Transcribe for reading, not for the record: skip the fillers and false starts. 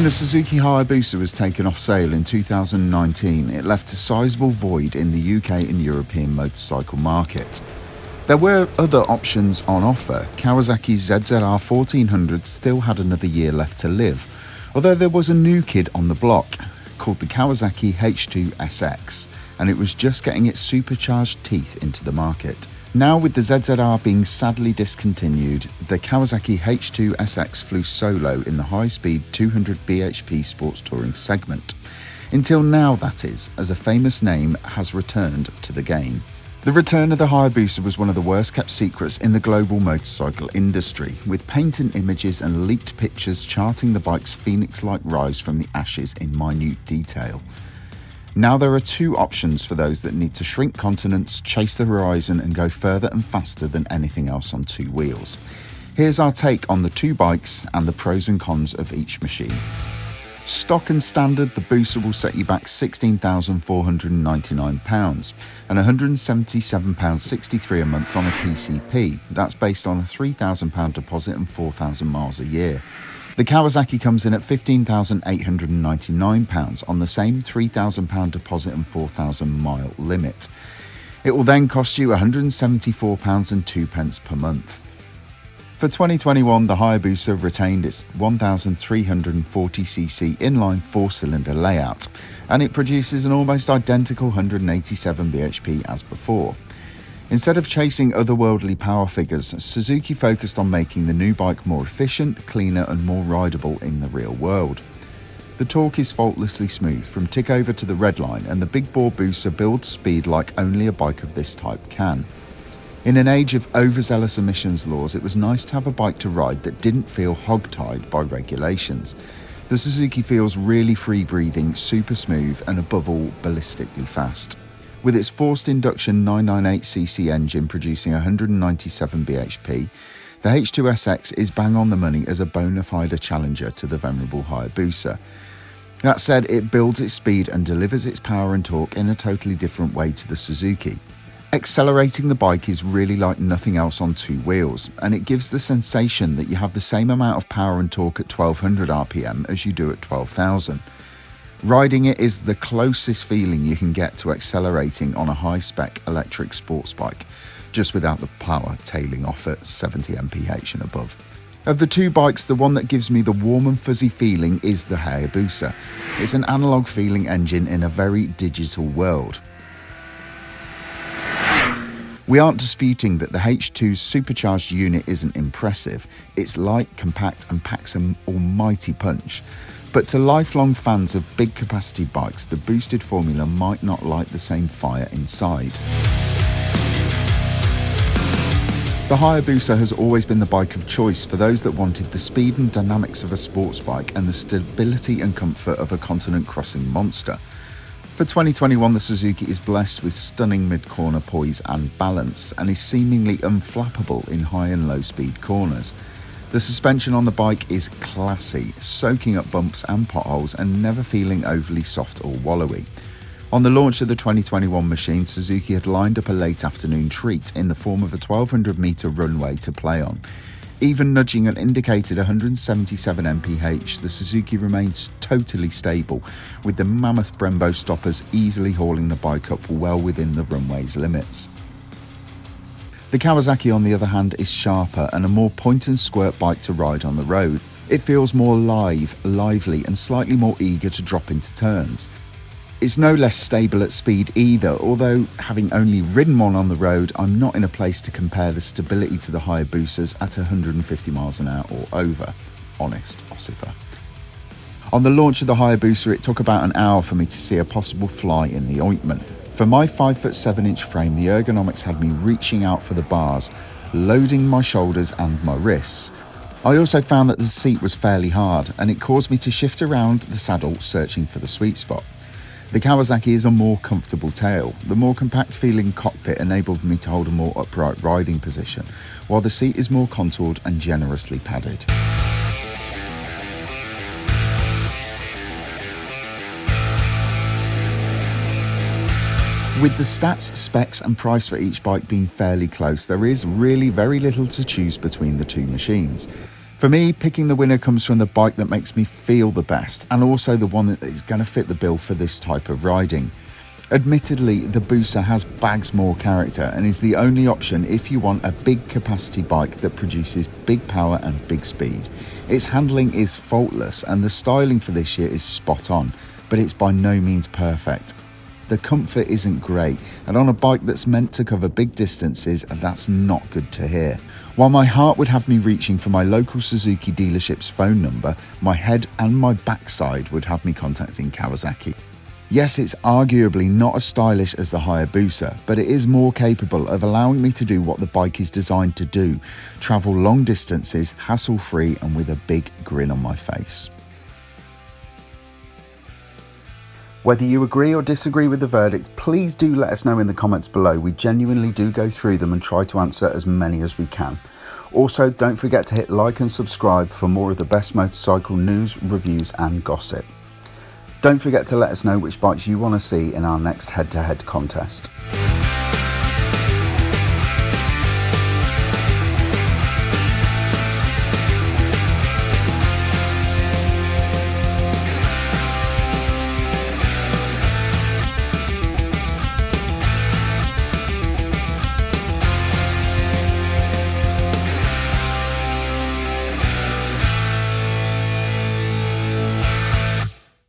the Suzuki Hayabusa was taken off sale in 2019, it left a sizable void in the UK and European motorcycle market. There were other options on offer. Kawasaki's ZZR 1400 still had another year left to live, although there was a new kid on the block called the Kawasaki H2 SX, and it was just getting its supercharged teeth into the market. Now, with the ZZR being sadly discontinued, the Kawasaki H2 SX flew solo in the high-speed 200 bhp sports touring segment. Until now, that is, as a famous name has returned to the game. The return of the Hayabusa was one of the worst-kept secrets in the global motorcycle industry, with painted images and leaked pictures charting the bike's phoenix-like rise from the ashes in minute detail. Now there are two options for those that need to shrink continents, chase the horizon and go further and faster than anything else on two wheels. Here's our take on the two bikes and the pros and cons of each machine. Stock and standard, the Busa will set you back £16,499 and £177.63 a month on a PCP. That's based on a £3,000 deposit and 4,000 miles a year. The Kawasaki comes in at £15,899 on the same £3,000 deposit and 4,000 mile limit. It will then cost you £174.02 per month. For 2021, the Hayabusa retained its 1,340cc inline four-cylinder layout, and it produces an almost identical 187 bhp as before. Instead of chasing otherworldly power figures, Suzuki focused on making the new bike more efficient, cleaner and more rideable in the real world. The torque is faultlessly smooth from tick over to the red line, and the big bore Busa builds speed like only a bike of this type can. In an age of overzealous emissions laws, it was nice to have a bike to ride that didn't feel hog-tied by regulations. The Suzuki feels really free-breathing, super smooth and above all, ballistically fast. With its forced induction 998cc engine producing 197 bhp, the H2 SX is bang on the money as a bona fide challenger to the venerable Hayabusa. That said, it builds its speed and delivers its power and torque in a totally different way to the Suzuki. Accelerating the bike is really like nothing else on two wheels, and it gives the sensation that you have the same amount of power and torque at 1200 RPM as you do at 12,000. Riding it is the closest feeling you can get to accelerating on a high-spec electric sports bike, just without the power tailing off at 70 mph and above. Of the two bikes, the one that gives me the warm and fuzzy feeling is the Hayabusa. It's an analog feeling engine in a very digital world. We aren't disputing that the H2's supercharged unit isn't impressive. It's light, compact and packs an almighty punch. But to lifelong fans of big capacity bikes, the boosted formula might not light the same fire inside. The Hayabusa has always been the bike of choice for those that wanted the speed and dynamics of a sports bike and the stability and comfort of a continent crossing monster. For 2021, the Suzuki is blessed with stunning mid-corner poise and balance and is seemingly unflappable in high and low speed corners. The suspension on the bike is classy, soaking up bumps and potholes and never feeling overly soft or wallowy. On the launch of the 2021 machine, Suzuki had lined up a late afternoon treat in the form of a 1200 metre runway to play on. Even nudging an indicated 177 mph, the Suzuki remains totally stable, with the mammoth Brembo stoppers easily hauling the bike up well within the runway's limits. The Kawasaki, on the other hand, is sharper and a more point and squirt bike to ride on the road. It feels more lively and slightly more eager to drop into turns. It's no less stable at speed either, although having only ridden one on the road, I'm not in a place to compare the stability to the Hayabusas at 150 miles an hour or over. Honest ossifer. On the launch of the Hayabusa, it took about an hour for me to see a possible fly in the ointment. For my 5'7" frame, the ergonomics had me reaching out for the bars, loading my shoulders and my wrists. I also found that the seat was fairly hard, and it caused me to shift around the saddle searching for the sweet spot. The Kawasaki is a more comfortable tail. The more compact feeling cockpit enabled me to hold a more upright riding position, while the seat is more contoured and generously padded. With the stats, specs and price for each bike being fairly close, there is really very little to choose between the two machines. For me, picking the winner comes from the bike that makes me feel the best, and also the one that is going to fit the bill for this type of riding. Admittedly, the Busa has bags more character and is the only option if you want a big capacity bike that produces big power and big speed. Its handling is faultless and the styling for this year is spot on, but it's by no means perfect. The comfort isn't great, and on a bike that's meant to cover big distances, that's not good to hear. While my heart would have me reaching for my local Suzuki dealership's phone number, my head and my backside would have me contacting Kawasaki. Yes, it's arguably not as stylish as the Hayabusa, but it is more capable of allowing me to do what the bike is designed to do: travel long distances, hassle-free and with a big grin on my face. Whether you agree or disagree with the verdict, please do let us know in the comments below. We genuinely do go through them and try to answer as many as we can. Also, don't forget to hit like and subscribe for more of the best motorcycle news, reviews and gossip. Don't forget to let us know which bikes you want to see in our next head-to-head contest.